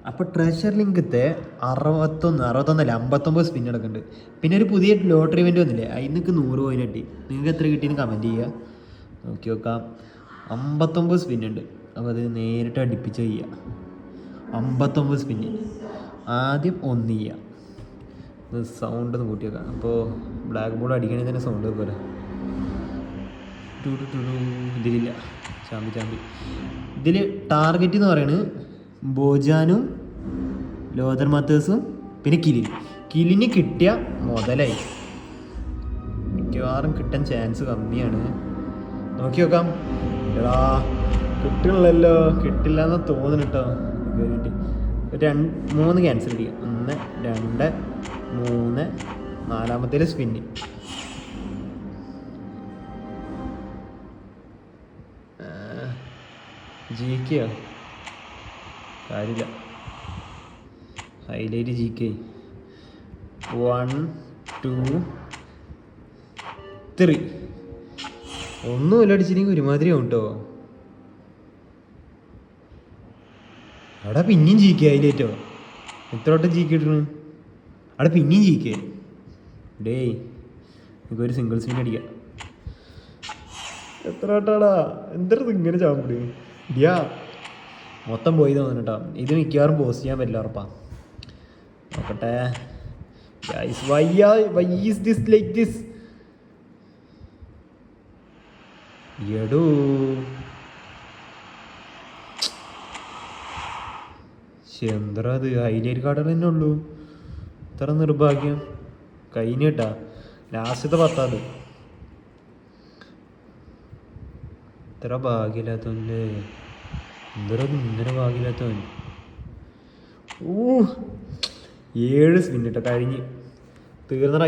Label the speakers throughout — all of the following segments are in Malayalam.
Speaker 1: അപ്പോൾ ട്രഷർ ലിങ്കത്തെ 61 59 സ്പിൻ എടുക്കുന്നുണ്ട്. പിന്നെ ഒരു പുതിയ ലോട്ടറി ഇവൻ്റ് വന്നില്ലേ, അതിനൊക്കെ 100 കോയിൻ കിട്ടി. നിങ്ങൾക്ക് എത്ര കിട്ടിയെന്ന് കമൻറ്റ് ചെയ്യുക. നോക്കി നോക്കാം. 59 സ്പിന്നുണ്ട്. അപ്പോൾ അത് നേരിട്ട് അടുപ്പിച്ച് ചെയ്യുക. 59 സ്പിന്ന്. ആദ്യം 1 ചെയ്യുക. ഇത് സൗണ്ട് ഒന്ന് കൂട്ടി വെക്കാം. അപ്പോൾ ബ്ലാക്ക് ബോൾ അടിക്കണമെങ്കിൽ തന്നെ സൗണ്ട് പോലെ ഇതിലില്ല. ചാമ്പി ഇതിൽ ടാർഗറ്റ് എന്ന് പറയുന്നത് ബോജാനും ലോതർ മാത്തേഴ്സും പിന്നെ കിലിന് കിട്ടിയ മുതലായി. മിക്കവാറും കിട്ടാൻ ചാൻസ് കമ്മിയാണ്. നോക്കി നോക്കാം. എടാ കിട്ടണല്ലോ, കിട്ടില്ല എന്ന് തോന്നുന്നു കേട്ടോ. 3 ക്യാൻസൽ ചെയ്യുക. 1 2 3 4ാമത്തേൽ സ്പിന്ന്. GK കാര്യമില്ല. Highlight GK 1 2 3. ഒന്നുമില്ല അടിച്ചില്ലെങ്കിൽ ഒരുമാതിരി ആവും കേട്ടോ. അവിടെ പിന്നെയും GK ഹൈലൈറ്റോ. എത്ര വട്ടം GK ഇട്ടു അവിടെ പിന്നെയും GK. ഡേയ് എനിക്കൊരു സിംഗിൾ സ്പിൻ അടിക്കാം. എത്ര വട്ടാടാ എന്തൊരു ഇങ്ങനെ ചാമ്പിട് ഇടിയാ. മൊത്തം പോയി തോന്നുന്നു കേട്ടോ. ഇത് മിക്കവാറും പോസ്റ്റ് ചെയ്യാൻ പറ്റില്ല, ഉറപ്പാ. നോക്കട്ടെ. why is this like this? എടൂ എന്താ അത് ഹൈലൈറ്റ് കാർഡർ തന്നെ ഉള്ളൂ. ഇത്ര നിർഭാഗ്യം. കഴിഞ്ഞ കേട്ടാ ലാസ്റ്റത്തെ 10. ഇത്ര ഭാഗ്യമില്ലാത്തവൻ്റെ എന്തോ ഇങ്ങനെ ഭാഗ്യമില്ലാത്തവൻ. 7 സ്പിൻ കേട്ടോ. കഴിഞ്ഞ് തീർന്നറ.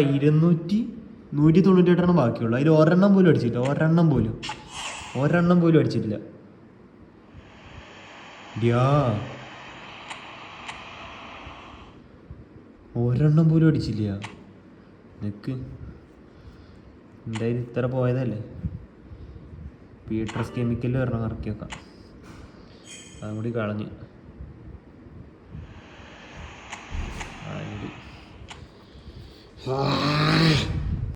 Speaker 1: 198 ബാക്കിയുള്ളൂ. അതിൽ ഒരെണ്ണം പോലും അടിച്ചിട്ടില്ല. ഒരെണ്ണം പോലും അടിച്ചിട്ടില്ല. ഒരെണ്ണം പോലും അടിച്ചില്ല. നിക്ക് എന്തായാലും ഇത്ര പോയതല്ലേ. പീട്രസ് കെമിക്കലിൽ വരണം ഇറക്കി വെക്കാം. അതും കൂടി കളഞ്ഞ് അതിൽ